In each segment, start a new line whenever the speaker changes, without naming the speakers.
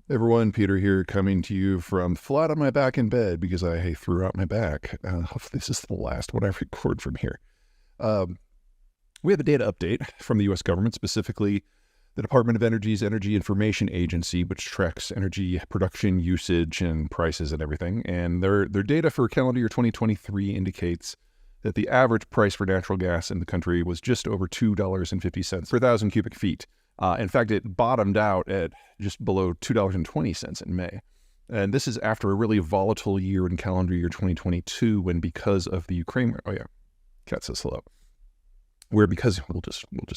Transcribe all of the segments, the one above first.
Everyone, Peter here, coming to you from flat on my back in bed because I threw out my back. Hopefully this is the last one I record from here. Um, we have a data update from the U.S. government, specifically the Department of Energy's Energy Information Agency, which tracks energy production, usage, and prices and everything. And their data for calendar year 2023 indicates that the average price for natural gas in the country was just over $2.50 per thousand cubic feet. In fact, it bottomed out at just below $2.20 in May. And this is after a really volatile year in calendar year 2022 when, because of the Ukraine, cat's so slow. We'll just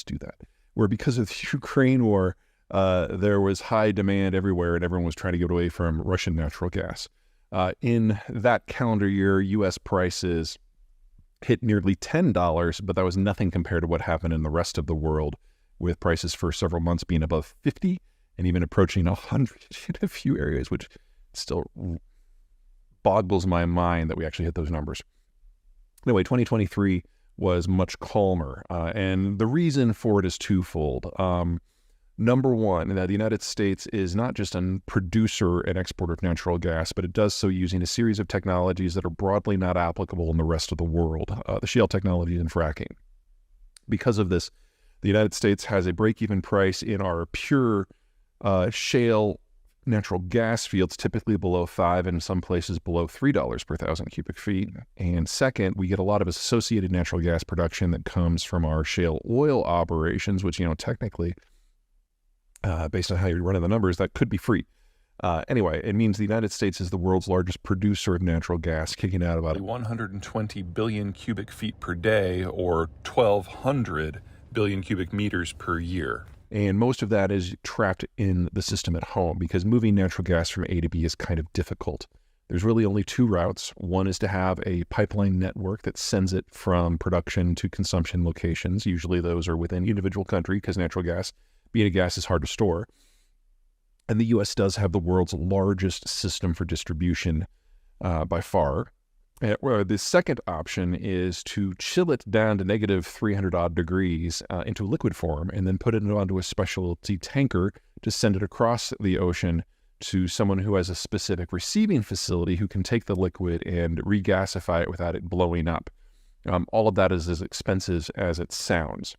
do that. Where because of the Ukraine war, there was high demand everywhere and everyone was trying to get away from Russian natural gas. In that calendar year, U.S. prices hit nearly $10, but that was nothing compared to what happened in the rest of the world, with prices for several months being above 50 and even approaching 100 in a few areas, which still boggles my mind that we actually hit those numbers. Anyway, 2023 was much calmer, and the reason for it is twofold. Number one, that the United States is not just a producer and exporter of natural gas, but it does so using a series of technologies that are broadly not applicable in the rest of the world, the shale technologies and fracking. Because of this, the United States has a break-even price in our pure shale natural gas fields, typically below $5 and in some places below $3 per thousand cubic feet. And second, we get a lot of associated natural gas production that comes from our shale oil operations, which, technically, based on how you're running the numbers, that could be free. Anyway, it means the United States is the world's largest producer of natural gas, kicking out about 120 billion cubic feet per day, or 1,200 billion cubic meters per year. And most of that is trapped in the system at home because moving natural gas from A to B is kind of difficult. There's really only two routes. One is to have a pipeline network that sends it from production to consumption locations. Usually those are within individual country because natural gas, being a gas, is hard to store. And the U.S. does have the world's largest system for distribution by far. Well, the second option is to chill it down to negative 300 odd degrees into liquid form and then put it onto a specialty tanker to send it across the ocean to someone who has a specific receiving facility who can take the liquid and regasify it without it blowing up. All of that is as expensive as it sounds.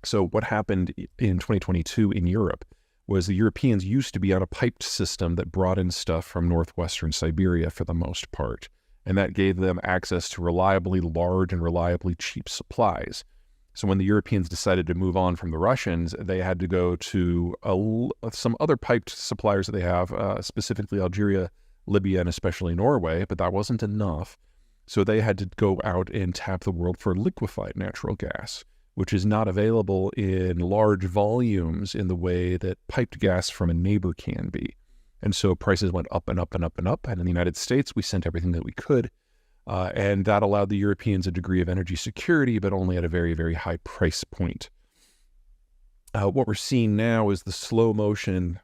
So what happened in 2022 in Europe was the Europeans used to be on a piped system that brought in stuff from northwestern Siberia for the most part. And that gave them access to reliably large and reliably cheap supplies. So when the Europeans decided to move on from the Russians, they had to go to some other piped suppliers that they have, specifically Algeria, Libya, and especially Norway, but that wasn't enough. So they had to go out and tap the world for liquefied natural gas, which is not available in large volumes in the way that piped gas from a neighbor can be. And so prices went up and up and up and up. And in the United States, we sent everything that we could. And that allowed the Europeans a degree of energy security, but only at a very, very high price point. What we're seeing now is the slow motion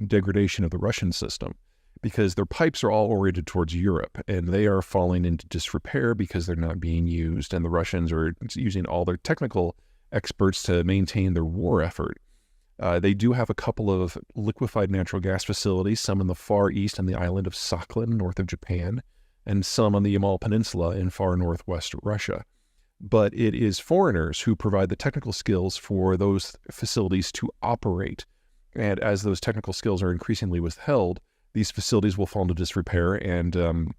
degradation of the Russian system, because their pipes are all oriented towards Europe and they are falling into disrepair because they're not being used. And the Russians are using all their technical experts to maintain their war effort. They do have a couple of liquefied natural gas facilities, some in the far east on the island of Sakhalin, north of Japan, and some on the Yamal Peninsula in far northwest Russia. But it is foreigners who provide the technical skills for those facilities to operate. And as those technical skills are increasingly withheld, these facilities will fall into disrepair. And,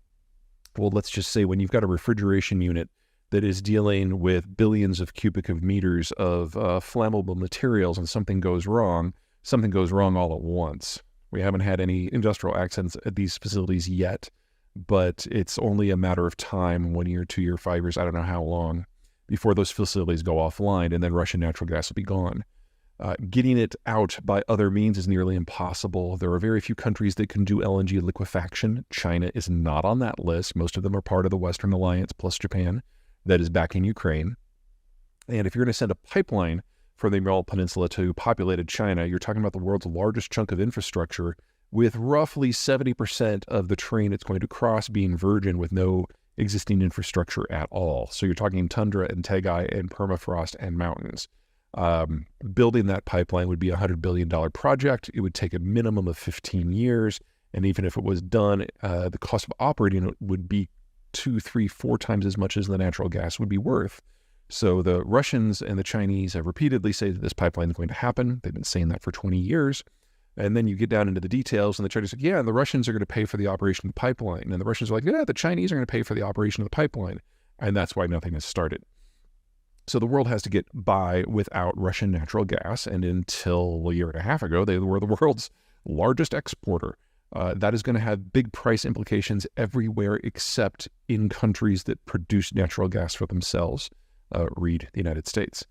let's just say when you've got a refrigeration unit that is dealing with billions of cubic meters of flammable materials and something goes wrong all at once. We haven't had any industrial accidents at these facilities yet, but it's only a matter of time, 1 year, 2 year, 5 years, I don't know how long, before those facilities go offline and then Russian natural gas will be gone. Getting it out by other means is nearly impossible. There are very few countries that can do LNG liquefaction. China is not on that list. Most of them are part of the Western Alliance plus Japan that is back in Ukraine. And if you're going to send a pipeline from the Yamal Peninsula to populated China, you're talking about the world's largest chunk of infrastructure, with roughly 70% of the terrain it's going to cross being virgin with no existing infrastructure at all. So you're talking tundra and taiga and permafrost and mountains. Building that pipeline would be a $100 billion project. It would take a minimum of 15 years. And even if it was done, the cost of operating it would be 2, 3, 4 times as much as the natural gas would be worth. So the Russians and the Chinese have repeatedly said that this pipeline is going to happen. They've been saying that for 20 years. And then you get down into the details, and the Chinese are like, yeah, and the Russians are going to pay for the operation of the pipeline. And the Russians are like, yeah, the Chinese are going to pay for the operation of the pipeline. And that's why nothing has started. So the world has to get by without Russian natural gas. And until a year and a half ago, they were the world's largest exporter. That is going to have big price implications everywhere except in countries that produce natural gas for themselves. Read the United States.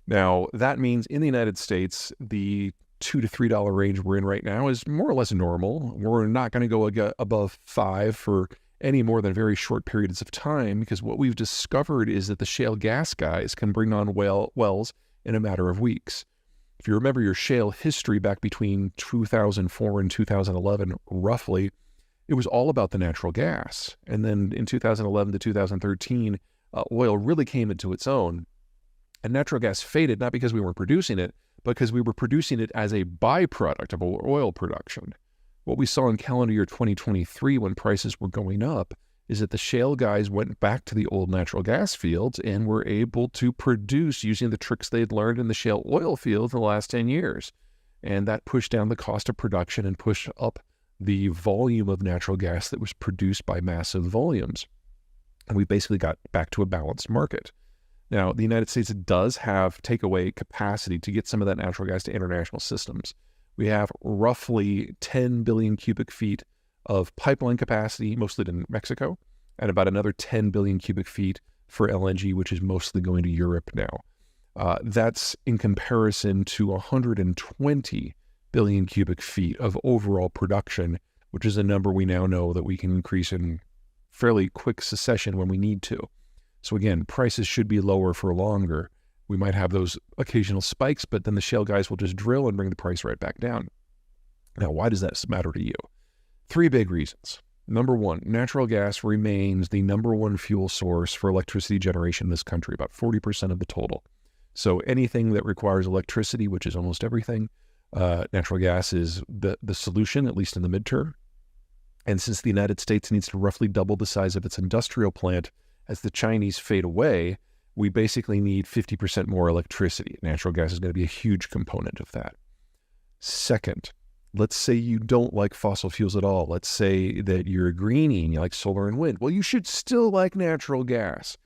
Now, that means in the United States, the $2 to $3 range we're in right now is more or less normal. We're not going to go above $5 for any more than very short periods of time, because what we've discovered is that the shale gas guys can bring on wells in a matter of weeks. If you remember your shale history back between 2004 and 2011, roughly, it was all about the natural gas. And then in 2011 to 2013, oil really came into its own. And natural gas faded, not because we weren't producing it, but because we were producing it as a byproduct of oil production. What we saw in calendar year 2023 when prices were going up is that the shale guys went back to the old natural gas fields and were able to produce using the tricks they'd learned in the shale oil fields in the last 10 years. And that pushed down the cost of production and pushed up the volume of natural gas that was produced by massive volumes. And we basically got back to a balanced market. Now, the United States does have takeaway capacity to get some of that natural gas to international systems. We have roughly 10 billion cubic feet of pipeline capacity, mostly in Mexico, and about another 10 billion cubic feet for LNG, which is mostly going to Europe now. That's in comparison to 120 billion cubic feet of overall production, which is a number we now know that we can increase in fairly quick succession when we need to. So again, prices should be lower for longer. We might have those occasional spikes, but then the shale guys will just drill and bring the price right back down. Now, why does that matter to you? 3 big reasons. Number one, natural gas remains the number one fuel source for electricity generation in this country, about 40% of the total. So anything that requires electricity, which is almost everything, natural gas is the solution, at least in the midterm. And since the United States needs to roughly double the size of its industrial plant as the Chinese fade away, we basically need 50% more electricity. Natural gas is going to be a huge component of that. Second, let's say you don't like fossil fuels at all. Let's say that you're a greenie and you like solar and wind. Well, you should still like natural gas,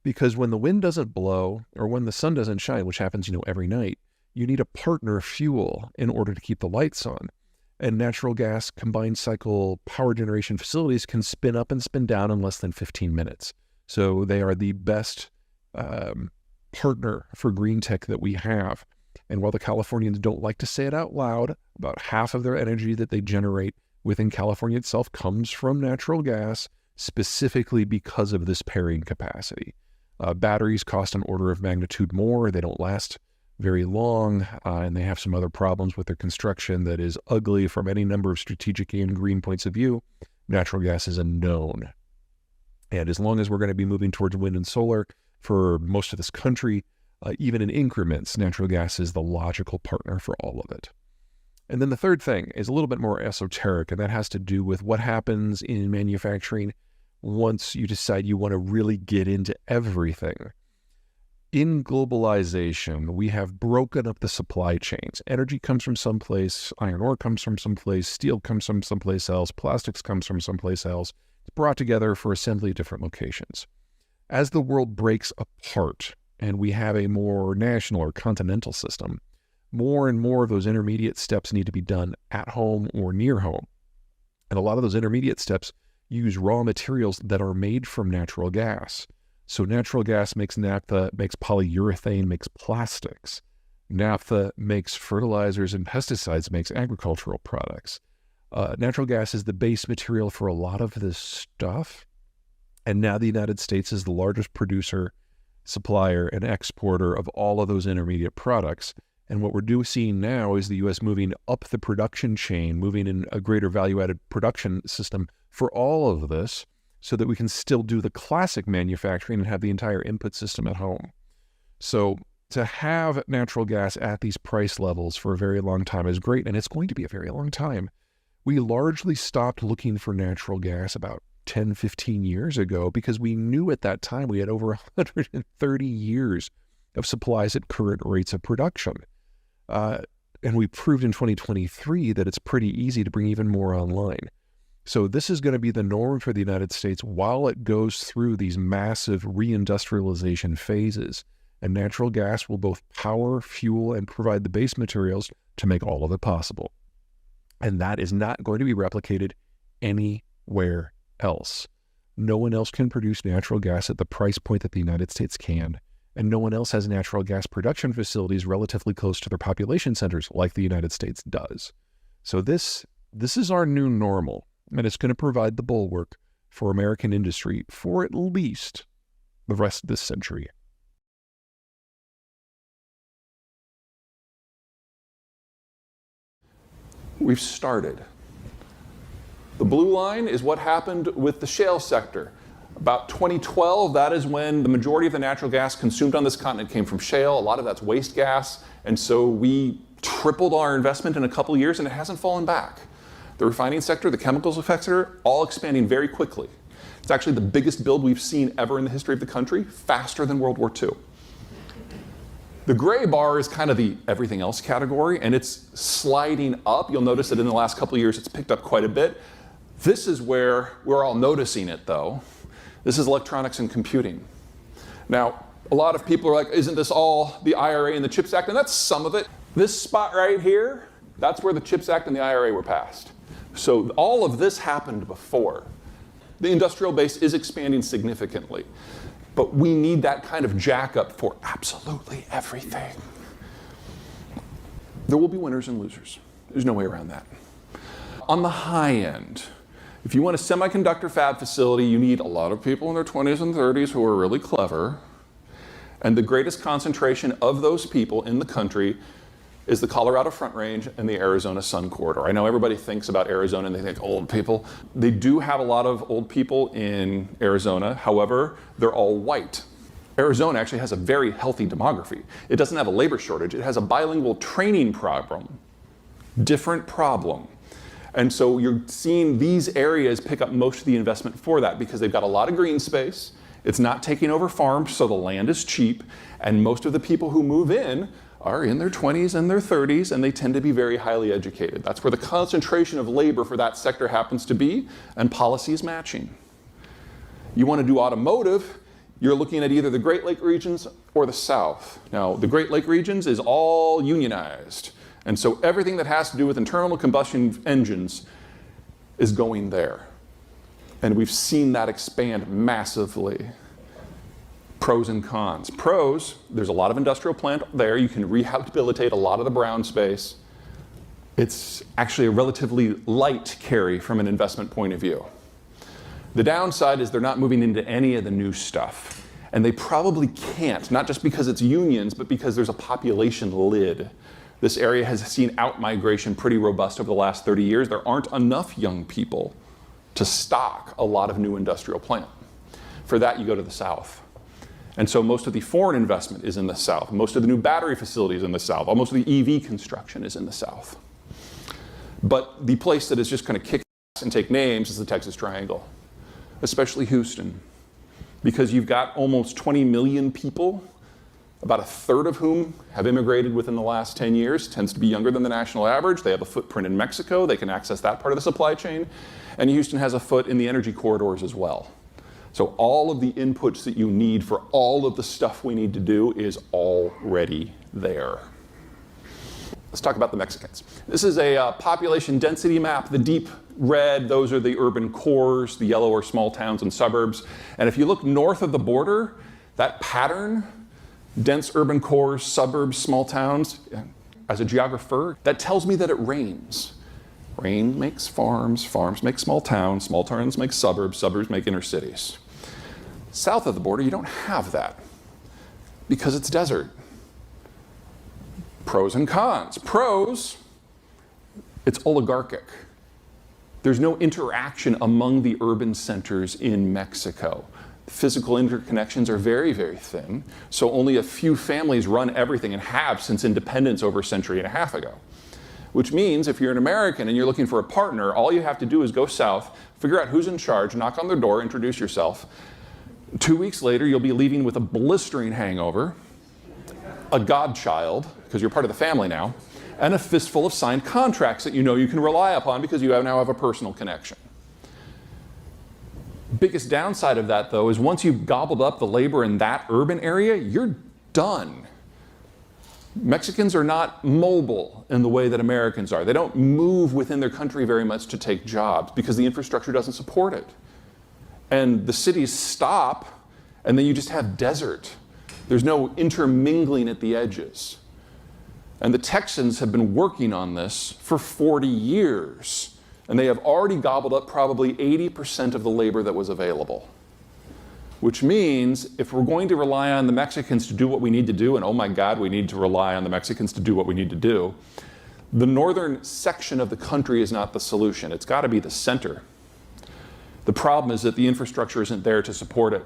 because when the wind doesn't blow or when the sun doesn't shine, which happens, every night, you need a partner fuel in order to keep the lights on. And natural gas combined cycle power generation facilities can spin up and spin down in less than 15 minutes. So they are the best partner for green tech that we have. And while the Californians don't like to say it out loud, about half of their energy that they generate within California itself comes from natural gas, specifically because of this pairing capacity. Batteries cost an order of magnitude more. They don't last very long, and they have some other problems with their construction that is ugly from any number of strategic and green points of view. Natural gas is a known. And as long as we're going to be moving towards wind and solar for most of this country, even in increments, natural gas is the logical partner for all of it. And then the third thing is a little bit more esoteric, and that has to do with what happens in manufacturing once you decide you want to really get into everything. In globalization, we have broken up the supply chains. Energy comes from someplace, iron ore comes from someplace, steel comes from someplace else, plastics comes from someplace else. It's brought together for assembly at different locations. As the world breaks apart and we have a more national or continental system, more and more of those intermediate steps need to be done at home or near home. And a lot of those intermediate steps use raw materials that are made from natural gas. So natural gas makes naphtha, makes polyurethane, makes plastics. Naphtha makes fertilizers and pesticides, makes agricultural products. Natural gas is the base material for a lot of this stuff. And now the United States is the largest producer, supplier, and exporter of all of those intermediate products. And what we're seeing now is the U.S. moving up the production chain, moving in a greater value-added production system for all of this, so that we can still do the classic manufacturing and have the entire input system at home. So To have natural gas at these price levels for a very long time is great, and it's going to be a very long time. We largely stopped looking for natural gas about 10, 15 years ago because we knew at that time we had over 130 years of supplies at current rates of production. And we proved in 2023 that it's pretty easy to bring even more online. So this is going to be the norm for the United States while it goes through these massive reindustrialization phases. And natural gas will both power, fuel, and provide the base materials to make all of it possible. And that is not going to be replicated anywhere else. No one else can produce natural gas at the price point that the United States can. And no one else has natural gas production facilities relatively close to their population centers like the United States does. So this is our new normal, and it's going to provide the bulwark for American industry for at least the rest of this century.
We've started. The blue line is what happened with the shale sector. About 2012, that is when the majority of the natural gas consumed on this continent came from shale. A lot of that's waste gas. And so we tripled our investment in a couple of years, and it hasn't fallen back. The refining sector, the chemicals sector, all expanding very quickly. It's actually the biggest build we've seen ever in the history of the country, faster than World War II. The gray bar is kind of the everything else category, and it's sliding up. You'll notice that in the last couple of years, it's picked up quite a bit. This is where we're all noticing it, though. This is electronics and computing. Now, a lot of people are like, isn't this all the IRA and the CHIPS Act? And that's some of it. This spot right here, that's where the CHIPS Act and the IRA were passed. So all of this happened before. The industrial base is expanding significantly. But we need that kind of jack up for absolutely everything. There will be winners and losers. There's no way around that. On the high end, if you want a semiconductor fab facility, you need a lot of people in their 20s and 30s who are really clever. And the greatest concentration of those people in the country is the Colorado Front Range and the Arizona Sun Corridor. I know everybody thinks about Arizona and they think old people. They do have a lot of old people in Arizona. However, they're all white. Arizona actually has a very healthy demography. It doesn't have a labor shortage. It has a bilingual training problem. Different problem. And so you're seeing these areas pick up most of the investment for that because they've got a lot of green space. It's not taking over farms, so the land is cheap. And most of the people who move in are in their 20s and their 30s, and they tend to be very highly educated. That's where the concentration of labor for that sector happens to be, and policy is matching. You want to do automotive, you're looking at either the Great Lake regions or the South. Now, the Great Lake regions is all unionized, and so everything that has to do with internal combustion engines is going there. And we've seen that expand massively. Pros and cons. Pros, there's a lot of industrial plant there. You can rehabilitate a lot of the brown space. It's actually a relatively light carry from an investment point of view. The downside is they're not moving into any of the new stuff. And they probably can't, not just because it's unions, but because there's a population lid. This area has seen out-migration pretty robust over the last 30 years. There aren't enough young people to stock a lot of new industrial plant. For that, you go to the South. And so most of the foreign investment is in the South. Most of the new battery facilities in the South. Almost of the EV construction is in the South. But the place that is just going to kick ass and take names is the Texas Triangle, especially Houston, because you've got almost 20 million people, about a third of whom have immigrated within the last 10 years, tends to be younger than the national average. They have a footprint in Mexico. They can access that part of the supply chain. And Houston has a foot in the energy corridors as well. So all of the inputs that you need for all of the stuff we need to do is already there. Let's talk about the Mexicans. This is a population density map. The deep red, those are the urban cores. The yellow are small towns and suburbs. And if you look north of the border, that pattern, dense urban cores, suburbs, small towns, as a geographer, that tells me that it rains. Rain makes farms, farms make small towns make suburbs, suburbs make inner cities. South of the border, you don't have that because it's desert. Pros and cons. Pros, it's oligarchic. There's no interaction among the urban centers in Mexico. Physical interconnections are very, very thin. So only a few families run everything and have since independence over a century and a half ago. Which means if you're an American and you're looking for a partner, all you have to do is go south, figure out who's in charge, knock on their door, introduce yourself. 2 weeks later, you'll be leaving with a blistering hangover, a godchild, because you're part of the family now, and a fistful of signed contracts that you know you can rely upon because you now have a personal connection. Biggest downside of that, though, is once you've gobbled up the labor in that urban area, you're done. Mexicans are not mobile in the way that Americans are. They don't move within their country very much to take jobs because the infrastructure doesn't support it. And the cities stop, and then you just have desert. There's no intermingling at the edges. And the Texans have been working on this for 40 years. And they have already gobbled up probably 80% of the labor that was available. Which means if we're going to rely on the Mexicans to do what we need to do, and oh my God, we need to rely on the Mexicans to do what we need to do, the northern section of the country is not the solution. It's got to be the center. The problem is that the infrastructure isn't there to support it.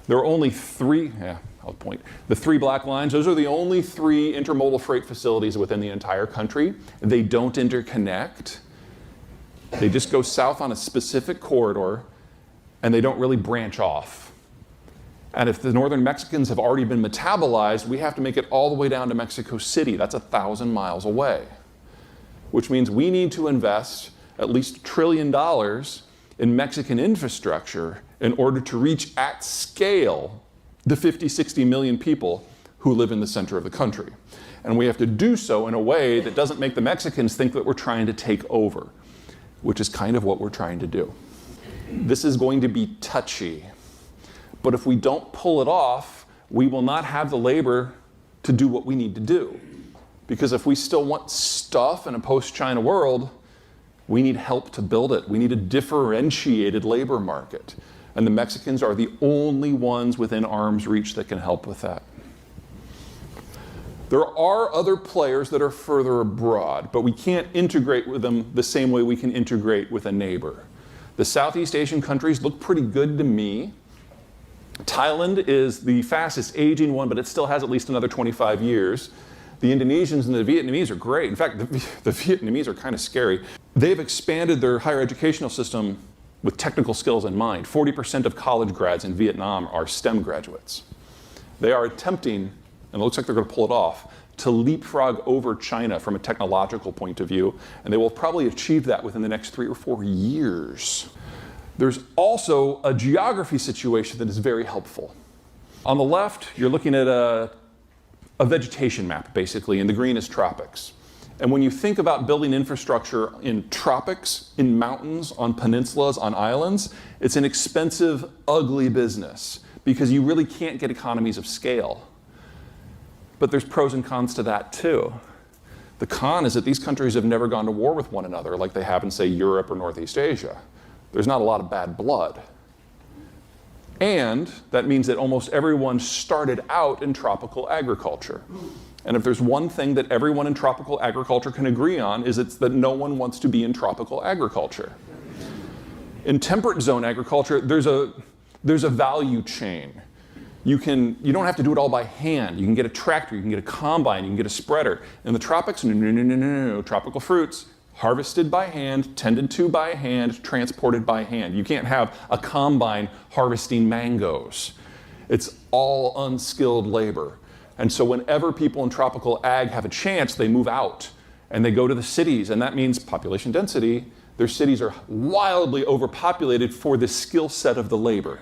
There are only three, I'll point. The 3 black lines, those are the only 3 intermodal freight facilities within the entire country. They don't interconnect. They just go south on a specific corridor, and they don't really branch off. And if the northern Mexicans have already been metabolized, we have to make it all the way down to Mexico City. That's 1,000 miles away. Which means we need to invest at least $1 trillion in Mexican infrastructure in order to reach at scale the 50, 60 million people who live in the center of the country. And we have to do so in a way that doesn't make the Mexicans think that we're trying to take over, which is kind of what we're trying to do. This is going to be touchy, but if we don't pull it off, we will not have the labor to do what we need to do. Because if we still want stuff in a post-China world, we need help to build it. We need a differentiated labor market. And the Mexicans are the only ones within arm's reach that can help with that. There are other players that are further abroad, but we can't integrate with them the same way we can integrate with a neighbor. The Southeast Asian countries look pretty good to me. Thailand is the fastest aging one, but it still has at least another 25 years. The Indonesians and the Vietnamese are great. In fact, the Vietnamese are kind of scary. They've expanded their higher educational system with technical skills in mind. 40% of college grads in Vietnam are STEM graduates. They are attempting, and it looks like they're going to pull it off, to leapfrog over China from a technological point of view, and they will probably achieve that within the next 3 or 4 years. There's also a geography situation that is very helpful. On the left, you're looking at a vegetation map, basically, and the green is tropics. And when you think about building infrastructure in tropics, in mountains, on peninsulas, on islands, it's an expensive, ugly business because you really can't get economies of scale. But there's pros and cons to that too. The con is that these countries have never gone to war with one another like they have in, say, Europe or Northeast Asia. There's not a lot of bad blood. And that means that almost everyone started out in tropical agriculture. And if there's one thing that everyone in tropical agriculture can agree on, is it's that no one wants to be in tropical agriculture. In temperate zone agriculture, there's a value chain. You don't have to do it all by hand. You can get a tractor, you can get a combine, you can get a spreader. In the tropics, no. Tropical fruits, harvested by hand, tended to by hand, transported by hand. You can't have a combine harvesting mangoes. It's all unskilled labor. And so whenever people in tropical ag have a chance, they move out and they go to the cities, and that means population density. Their cities are wildly overpopulated for the skill set of the labor.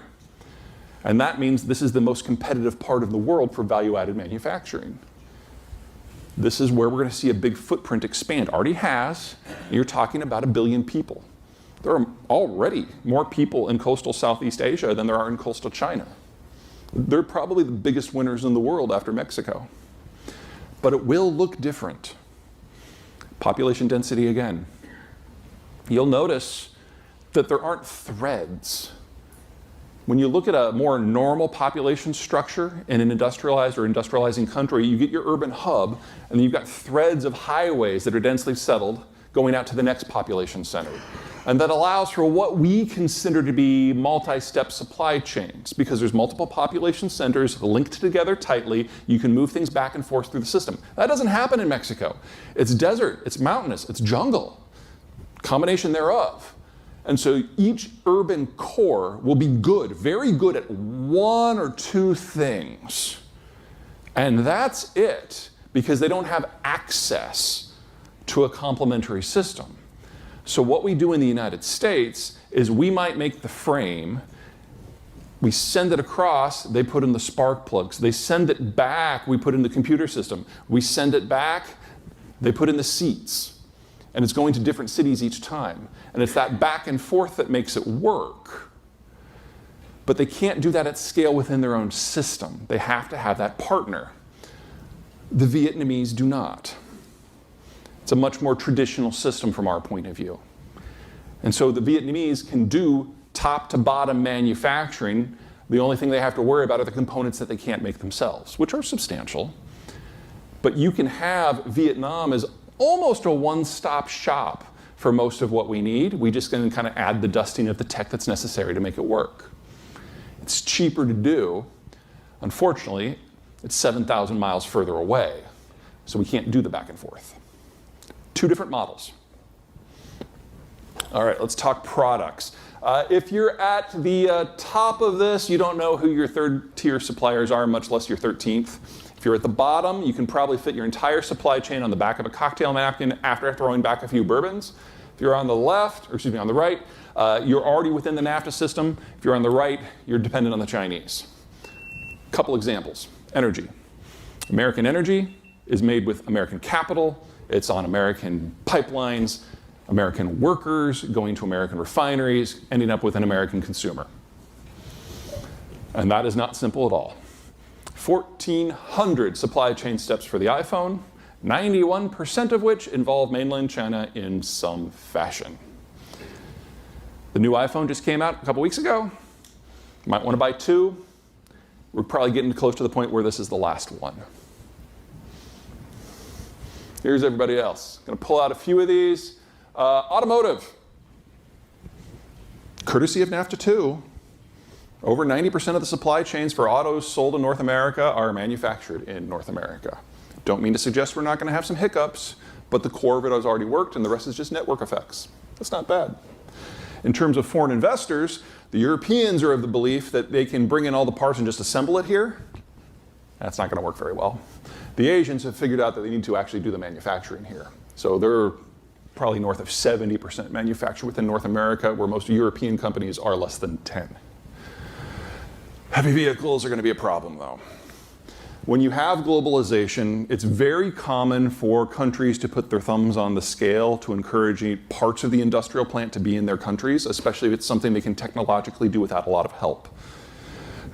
And that means this is the most competitive part of the world for value-added manufacturing. This is where we're going to see a big footprint expand. Already has. You're talking about 1 billion people. There are already more people in coastal Southeast Asia than there are in coastal China. They're probably the biggest winners in the world after Mexico. But it will look different. Population density again. You'll notice that there aren't threads. When you look at a more normal population structure in an industrialized or industrializing country, you get your urban hub, and then you've got threads of highways that are densely settled, going out to the next population center. And that allows for what we consider to be multi-step supply chains, because there's multiple population centers linked together tightly. You can move things back and forth through the system. That doesn't happen in Mexico. It's desert, it's mountainous, it's jungle, combination thereof. And so each urban core will be good, very good at one or two things. And that's it, because they don't have access to a complementary system. So what we do in the United States is we might make the frame, we send it across, they put in the spark plugs. They send it back, we put in the computer system. We send it back, they put in the seats. And it's going to different cities each time. And it's that back and forth that makes it work. But they can't do that at scale within their own system. They have to have that partner. The Vietnamese do not. It's a much more traditional system from our point of view. And so the Vietnamese can do top to bottom manufacturing. The only thing they have to worry about are the components that they can't make themselves, which are substantial. But you can have Vietnam as almost a one-stop shop for most of what we need. We just can kind of add the dusting of the tech that's necessary to make it work. It's cheaper to do. Unfortunately, it's 7,000 miles further away, so we can't do the back and forth. Two different models. All right, let's talk products. If you're at the top of this, you don't know who your third-tier suppliers are, much less your 13th. If you're at the bottom, you can probably fit your entire supply chain on the back of a cocktail napkin after throwing back a few bourbons. If you're on the left, or excuse me, on the right, you're already within the NAFTA system. If you're on the right, you're dependent on the Chinese. Couple examples. Energy. American energy is made with American capital. It's on American pipelines, American workers going to American refineries, ending up with an American consumer. And that is not simple at all. 1,400 supply chain steps for the iPhone, 91% of which involve mainland China in some fashion. The new iPhone just came out a couple weeks ago. You might want to buy two. We're probably getting close to the point where this is the last one. Here's everybody else. Going to pull out a few of these. Automotive. Courtesy of NAFTA 2, over 90% of the supply chains for autos sold in North America are manufactured in North America. Don't mean to suggest we're not going to have some hiccups, but the core of it has already worked and the rest is just network effects. That's not bad. In terms of foreign investors, the Europeans are of the belief that they can bring in all the parts and just assemble it here. That's not going to work very well. The Asians have figured out that they need to actually do the manufacturing here. So they're probably north of 70% manufactured within North America, where most European companies are less than 10. Heavy vehicles are going to be a problem, though. When you have globalization, it's very common for countries to put their thumbs on the scale to encourage parts of the industrial plant to be in their countries, especially if it's something they can technologically do without a lot of help.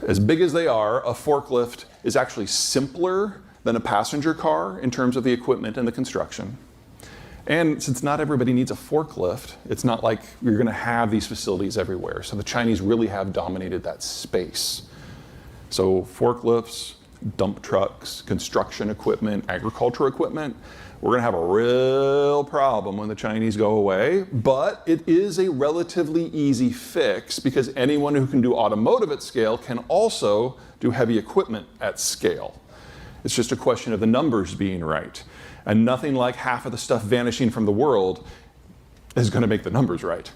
As big as they are, a forklift is actually simpler than a passenger car in terms of the equipment and the construction. And since not everybody needs a forklift, it's not like you're going to have these facilities everywhere. So the Chinese really have dominated that space. So forklifts, dump trucks, construction equipment, agricultural equipment, we're going to have a real problem when the Chinese go away. But it is a relatively easy fix because anyone who can do automotive at scale can also do heavy equipment at scale. It's just a question of the numbers being right. And nothing like half of the stuff vanishing from the world is going to make the numbers right.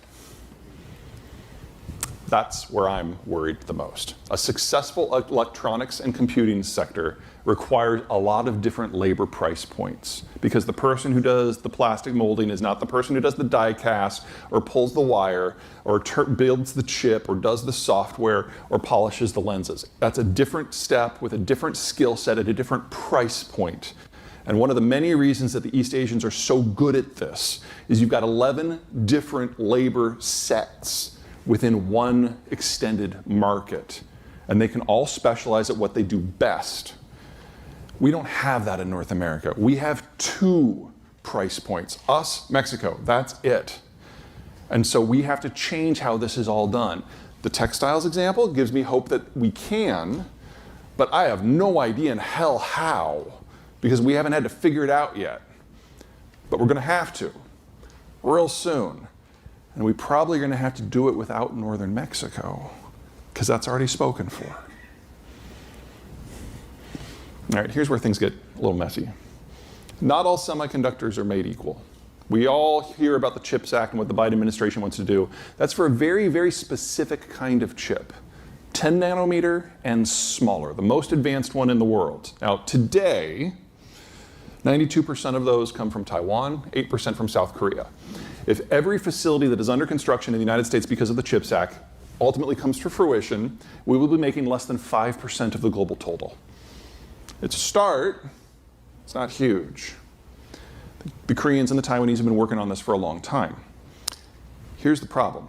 That's where I'm worried the most. A successful electronics and computing sector requires a lot of different labor price points because the person who does the plastic molding is not the person who does the die cast or pulls the wire or builds the chip or does the software or polishes the lenses. That's a different step with a different skill set at a different price point. And one of the many reasons that the East Asians are so good at this is you've got 11 different labor sets within one extended market. And they can all specialize at what they do best. We don't have that in North America. We have two price points. Us, Mexico, that's it. And so we have to change how this is all done. The textiles example gives me hope that we can, but I have no idea in hell how, because we haven't had to figure it out yet. But we're going to have to. real soon. And we probably are going to have to do it without northern Mexico, because that's already spoken for. All right, here's where things get a little messy. Not all semiconductors are made equal. We all hear about the CHIPS Act and what the Biden administration wants to do. That's for a very, very specific kind of chip. 10 nanometer and smaller, the most advanced one in the world. Now, today, 92% of those come from Taiwan, 8% from South Korea. If every facility that is under construction in the United States because of the CHIPS Act ultimately comes to fruition, we will be making less than 5% of the global total. It's a start. It's not huge. The Koreans and the Taiwanese have been working on this for a long time. Here's the problem.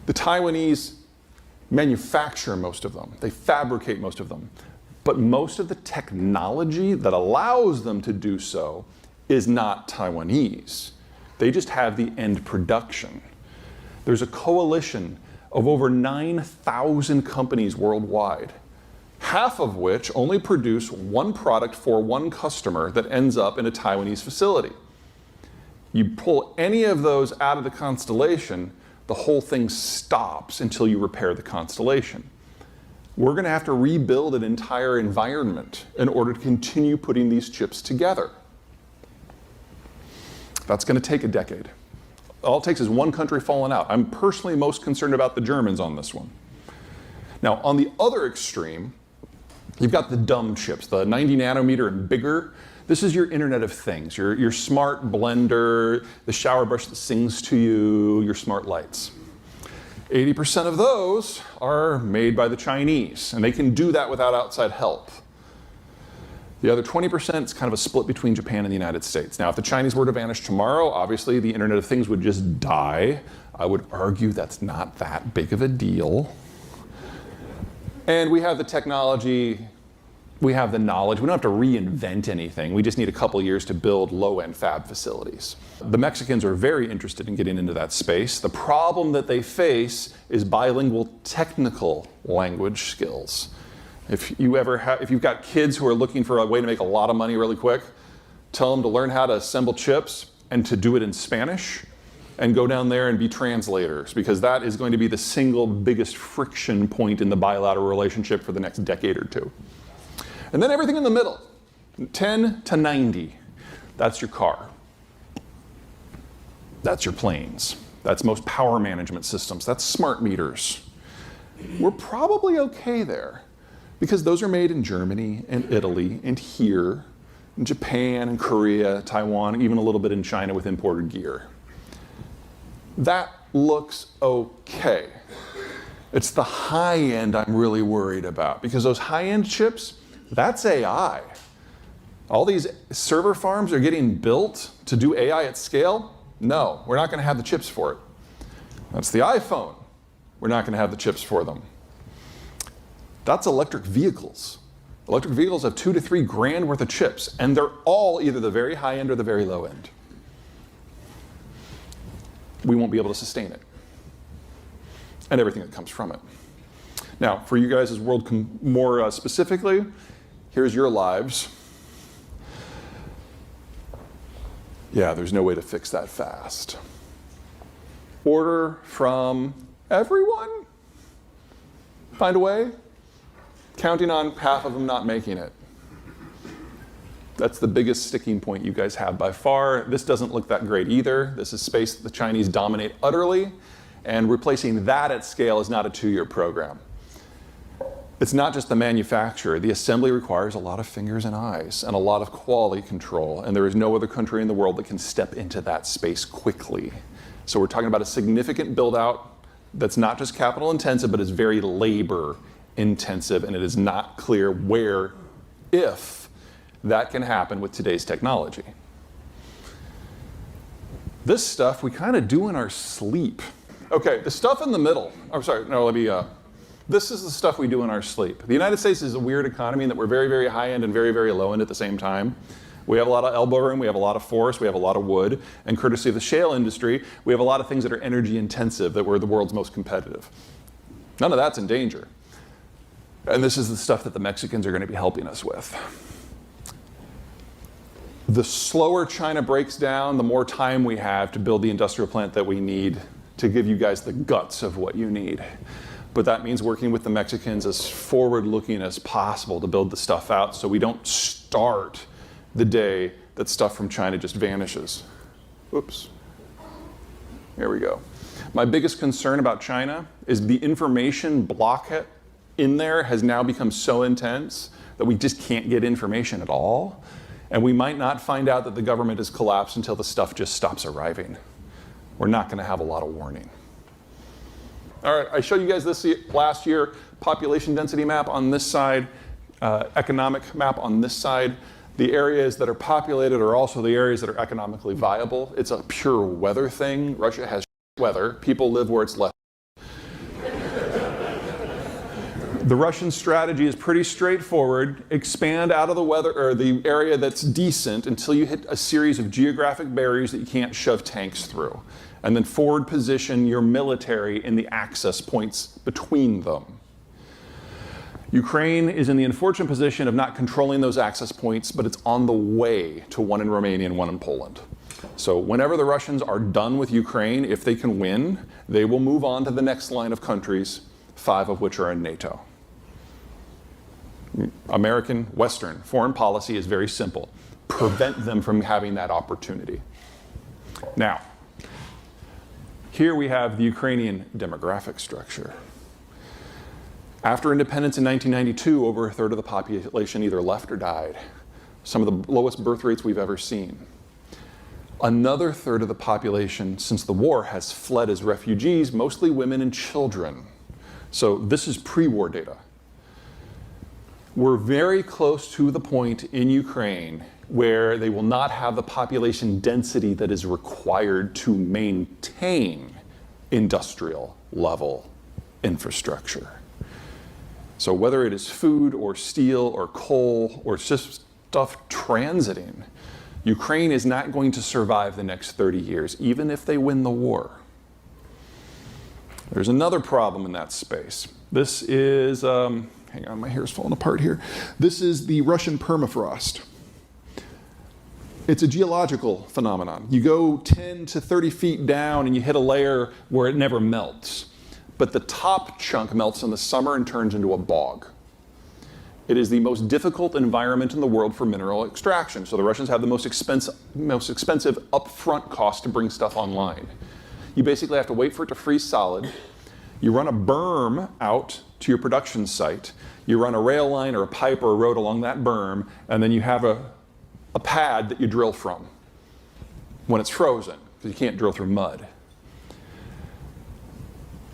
The Taiwanese manufacture most of them. They fabricate most of them. But most of the technology that allows them to do so is not Taiwanese. They just have the end production. There's a coalition of over 9,000 companies worldwide, half of which only produce one product for one customer that ends up in a Taiwanese facility. You pull any of those out of the constellation, the whole thing stops until you repair the constellation. We're going to have to rebuild an entire environment in order to continue putting these chips together. That's going to take a decade. All it takes is one country falling out. I'm personally most concerned about the Germans on this one. Now, on the other extreme, you've got the dumb chips, the 90 nanometer and bigger. This is your Internet of Things, your smart blender, the shower brush that sings to you, your smart lights. 80% of those are made by the Chinese, and they can do that without outside help. The other 20% is kind of a split between Japan and the United States. Now, if the Chinese were to vanish tomorrow, obviously the Internet of Things would just die. I would argue that's not that big of a deal. And we have the technology, we have the knowledge. We don't have to reinvent anything. We just need a couple years to build low-end fab facilities. The Mexicans are very interested in getting into that space. The problem that they face is bilingual technical language skills. If you've got kids who are looking for a way to make a lot of money really quick, tell them to learn how to assemble chips and to do it in Spanish, and go down there and be translators, because that is going to be the single biggest friction point in the bilateral relationship for the next decade or two. And then everything in the middle, 10 to 90, that's your car. That's your planes. That's most power management systems. That's smart meters. We're probably okay there, because those are made in Germany and Italy and here, in Japan and Korea, Taiwan, even a little bit in China with imported gear. That looks okay. It's the high end I'm really worried about, because those high end chips, that's AI. All these server farms are getting built to do AI at scale. No, we're not going to have the chips for it. That's the iPhone. We're not going to have the chips for them. That's electric vehicles. Electric vehicles have 2 to 3 grand worth of chips, and they're all either the very high end or the very low end. We won't be able to sustain it, and everything that comes from it. Now, for you guys' world more specifically, here's your lives. Yeah, there's no way to fix that fast. Order from everyone? Find a way? Counting on half of them not making it. That's the biggest sticking point you guys have by far. This doesn't look that great either. This is space that the Chinese dominate utterly, and replacing that at scale is not a 2-year program. It's not just the manufacturer. The assembly requires a lot of fingers and eyes and a lot of quality control, and there is no other country in the world that can step into that space quickly. So we're talking about a significant build out that's not just capital intensive, but is very labor intensive, and it is not clear where, if that can happen with today's technology. This stuff we kind of do in our sleep. Okay, the stuff in the middle, this is the stuff we do in our sleep. The United States is a weird economy in that we're very, very high end and very, very low end at the same time. We have a lot of elbow room, we have a lot of forest, we have a lot of wood, and courtesy of the shale industry, we have a lot of things that are energy intensive, that we're the world's most competitive. None of that's in danger. And this is the stuff that the Mexicans are going to be helping us with. The slower China breaks down, the more time we have to build the industrial plant that we need to give you guys the guts of what you need. But that means working with the Mexicans as forward-looking as possible to build the stuff out so we don't start the day that stuff from China just vanishes. Oops. There we go. My biggest concern about China is the information blockade in there has now become so intense that we just can't get information at all. And we might not find out that the government has collapsed until the stuff just stops arriving. We're not going to have a lot of warning. All right, I showed you guys this last year, population density map on this side, economic map on this side. The areas that are populated are also the areas that are economically viable. It's a pure weather thing. Russia has weather. People live where it's less. The Russian strategy is pretty straightforward. Expand out of the weather or the area that's decent until you hit a series of geographic barriers that you can't shove tanks through. And then forward position your military in the access points between them. Ukraine is in the unfortunate position of not controlling those access points, but it's on the way to one in Romania and one in Poland. So whenever the Russians are done with Ukraine, if they can win, they will move on to the next line of countries, 5 of which are in NATO. American, Western foreign policy is very simple. Prevent them from having that opportunity. Now, here we have the Ukrainian demographic structure. After independence in 1992, over a third of the population either left or died. Some of the lowest birth rates we've ever seen. Another third of the population since the war has fled as refugees, mostly women and children. So this is pre-war data. We're very close to the point in Ukraine where they will not have the population density that is required to maintain industrial level infrastructure. So whether it is food or steel or coal or just stuff transiting, Ukraine is not going to survive the next 30 years, even if they win the war. There's another problem in that space. This is, hang on, my hair's falling apart here. This is the Russian permafrost. It's a geological phenomenon. You go 10 to 30 feet down and you hit a layer where it never melts. But the top chunk melts in the summer and turns into a bog. It is the most difficult environment in the world for mineral extraction. So the Russians have the most expensive upfront cost to bring stuff online. You basically have to wait for it to freeze solid. You run a berm out to your production site. You run a rail line or a pipe or a road along that berm, and then you have a pad that you drill from when it's frozen, because you can't drill through mud.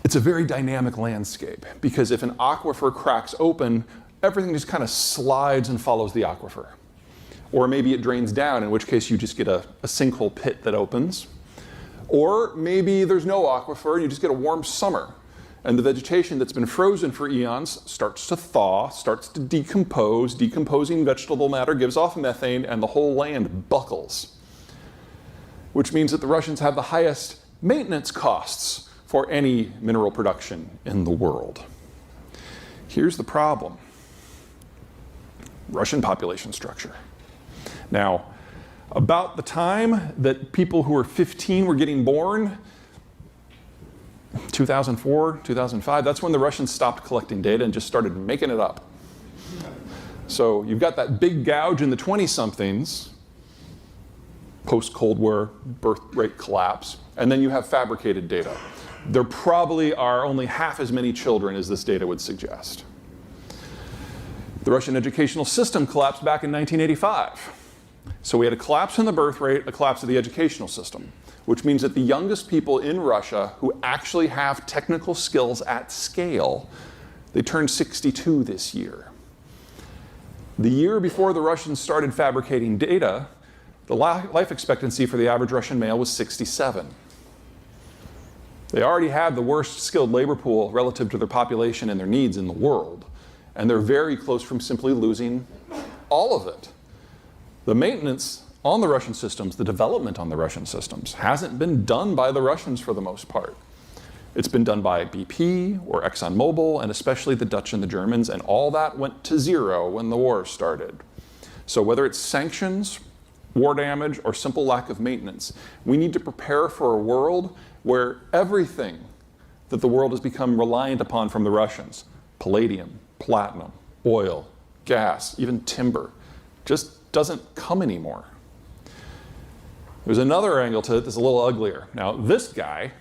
It's a very dynamic landscape, because if an aquifer cracks open, everything just kind of slides and follows the aquifer. Or maybe it drains down, in which case you just get a sinkhole pit that opens. Or maybe there's no aquifer and you just get a warm summer. And the vegetation that's been frozen for eons starts to thaw, starts to decompose. Decomposing vegetable matter gives off methane, and the whole land buckles. Which means that the Russians have the highest maintenance costs for any mineral production in the world. Here's the problem. Russian population structure. Now, about the time that people who were 15 were getting born, 2004, 2005, that's when the Russians stopped collecting data and just started making it up. So you've got that big gouge in the 20-somethings, post-Cold War birth rate collapse, and then you have fabricated data. There probably are only half as many children as this data would suggest. The Russian educational system collapsed back in 1985. So we had a collapse in the birth rate, a collapse of the educational system, which means that the youngest people in Russia who actually have technical skills at scale, they turned 62 this year. The year before the Russians started fabricating data, the life expectancy for the average Russian male was 67. They already have the worst skilled labor pool relative to their population and their needs in the world. And they're very close from simply losing all of it. The maintenance on the Russian systems, the development on the Russian systems, hasn't been done by the Russians for the most part. It's been done by BP or ExxonMobil, and especially the Dutch and the Germans, and all that went to zero when the war started. So whether it's sanctions, war damage, or simple lack of maintenance. We need to prepare for a world where everything that the world has become reliant upon from the Russians, palladium, platinum, oil, gas, even timber, just doesn't come anymore. There's another angle to it that's a little uglier. Now, this guy,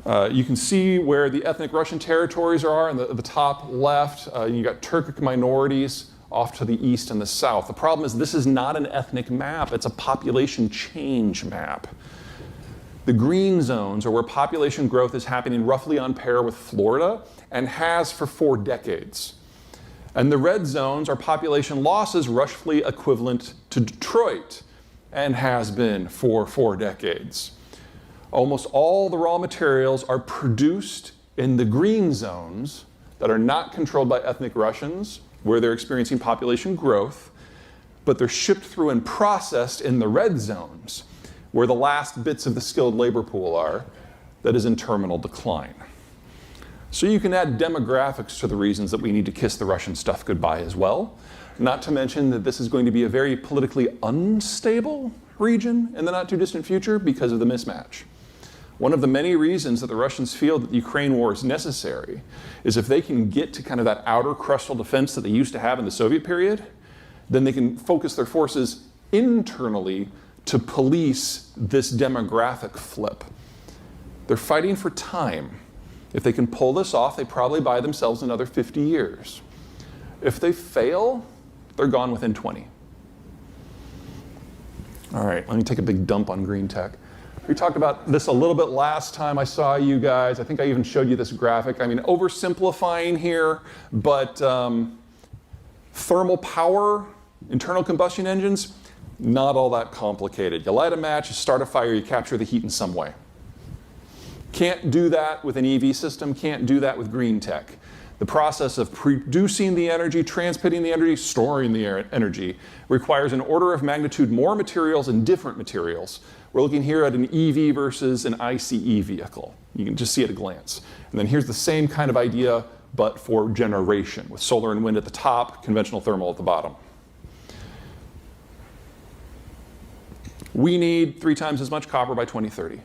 you can see where the ethnic Russian territories are in the top left. You got Turkic minorities off to the east and the south. The problem is this is not an ethnic map, it's a population change map. The green zones are where population growth is happening roughly on par with Florida and has for 4 decades. And the red zones are population losses roughly equivalent to Detroit and has been for 4 decades. Almost all the raw materials are produced in the green zones that are not controlled by ethnic Russians, where they're experiencing population growth, but they're shipped through and processed in the red zones, where the last bits of the skilled labor pool are, that is in terminal decline. So you can add demographics to the reasons that we need to kiss the Russian stuff goodbye as well. Not to mention that this is going to be a very politically unstable region in the not too distant future because of the mismatch. One of the many reasons that the Russians feel that the Ukraine war is necessary is if they can get to kind of that outer crustal defense that they used to have in the Soviet period, then they can focus their forces internally to police this demographic flip. They're fighting for time. If they can pull this off, they probably buy themselves another 50 years. If they fail, they're gone within 20. All right, let me take a big dump on green tech. We talked about this a little bit last time I saw you guys. I think I even showed you this graphic. I mean, oversimplifying here, but thermal power, internal combustion engines, not all that complicated. You light a match, you start a fire, you capture the heat in some way. Can't do that with an EV system, can't do that with green tech. The process of producing the energy, transmitting the energy, storing the energy requires an order of magnitude more materials and different materials. We're looking here at an EV versus an ICE vehicle. You can just see at a glance. And then here's the same kind of idea, but for generation, with solar and wind at the top, conventional thermal at the bottom. We need 3 times as much copper by 2030.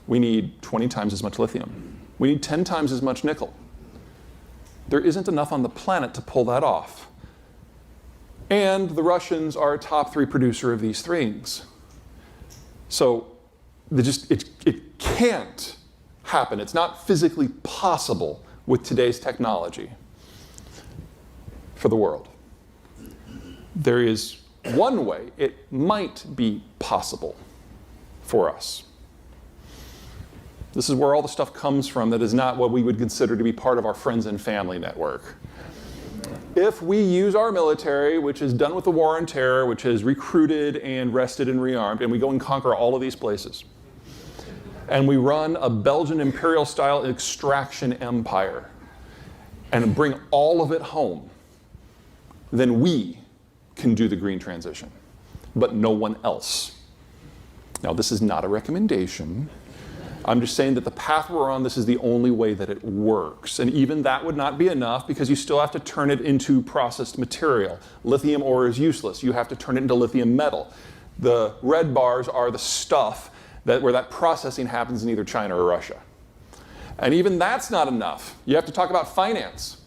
We need 20 times as much lithium. We need 10 times as much nickel. There isn't enough on the planet to pull that off. And the Russians are a top 3 producer of these things. So it can't happen. It's not physically possible with today's technology for the world. There is one way it might be possible for us. This is where all the stuff comes from that is not what we would consider to be part of our friends and family network. If we use our military, which is done with the war on terror, which is recruited and rested and rearmed, and we go and conquer all of these places, and we run a Belgian imperial-style extraction empire and bring all of it home, then we can do the green transition, but no one else. Now, this is not a recommendation. I'm just saying that the path we're on, this is the only way that it works. And even that would not be enough because you still have to turn it into processed material. Lithium ore is useless. You have to turn it into lithium metal. The red bars are the stuff where that processing happens in either China or Russia. And even that's not enough. You have to talk about finance.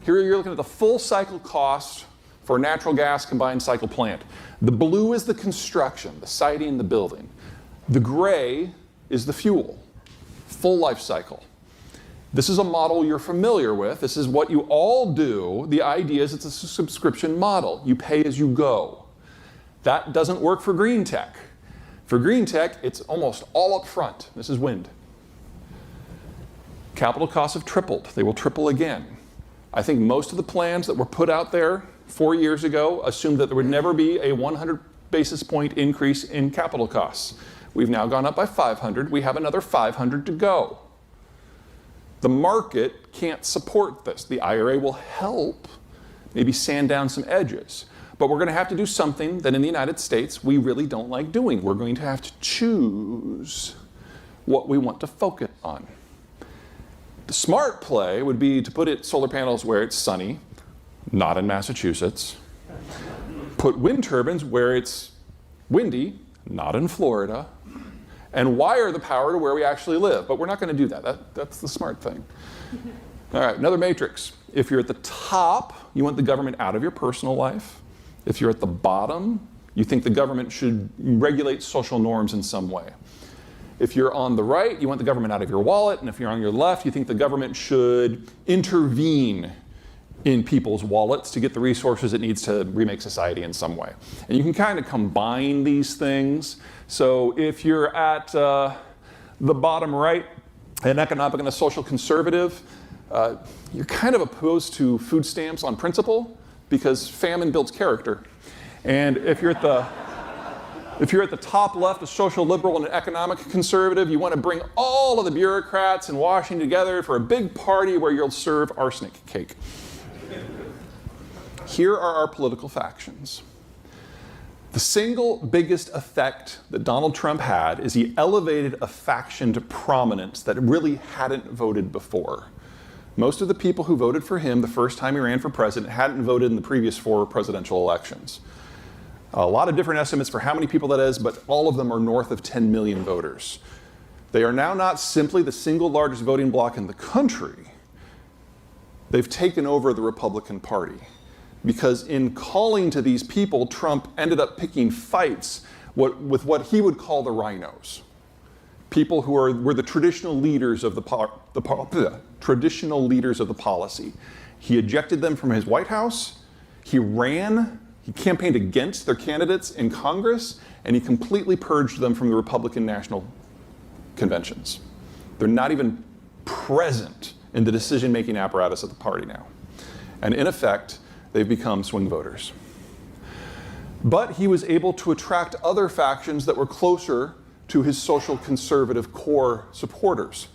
Here you're looking at the full cycle cost for a natural gas combined cycle plant. The blue is the construction, the siting, the building. The gray is the fuel, full life cycle. This is a model you're familiar with. This is what you all do. The idea is it's a subscription model. You pay as you go. That doesn't work for green tech. For green tech, it's almost all up front. This is wind. Capital costs have tripled. They will triple again. I think most of the plans that were put out there 4 years ago assumed that there would never be a 100 basis point increase in capital costs. We've now gone up by 500. We have another 500 to go. The market can't support this. The IRA will help, maybe sand down some edges. But we're going to have to do something that in the United States we really don't like doing. We're going to have to choose what we want to focus on. The smart play would be to put solar panels where it's sunny, not in Massachusetts. Put wind turbines where it's windy, not in Florida, and wire the power to where we actually live. But we're not going to do that. That's the smart thing. All right, another matrix. If you're at the top, you want the government out of your personal life. If you're at the bottom, you think the government should regulate social norms in some way. If you're on the right, you want the government out of your wallet. And if you're on your left, you think the government should intervene in people's wallets to get the resources it needs to remake society in some way. And you can kind of combine these things. So if you're at the bottom right, an economic and a social conservative, you're kind of opposed to food stamps on principle because famine builds character. And if you're at the top left, a social liberal and an economic conservative, you want to bring all of the bureaucrats in Washington together for a big party where you'll serve arsenic cake. Here are our political factions. The single biggest effect that Donald Trump had is he elevated a faction to prominence that really hadn't voted before. Most of the people who voted for him the first time he ran for president hadn't voted in the previous 4 presidential elections. A lot of different estimates for how many people that is, but all of them are north of 10 million voters. They are now not simply the single largest voting bloc in the country. They've taken over the Republican Party. Because in calling to these people, Trump ended up picking fights with what he would call the rhinos. People who were the traditional leaders of traditional leaders of the policy. He ejected them from his White House. He campaigned against their candidates in Congress, and he completely purged them from the Republican national conventions. They're not even present in the decision-making apparatus of the party now. And in effect, they've become swing voters. But he was able to attract other factions that were closer to his social conservative core supporters.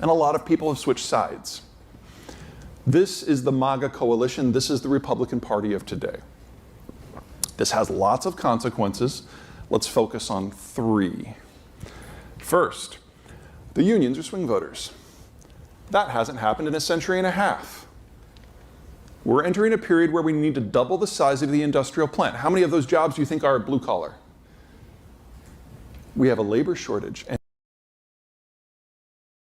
And a lot of people have switched sides. This is the MAGA coalition. This is the Republican Party of today. This has lots of consequences. Let's focus on 3. First, the unions are swing voters. That hasn't happened in a century and a half. We're entering a period where we need to double the size of the industrial plant. How many of those jobs do you think are blue collar? We have a labor shortage.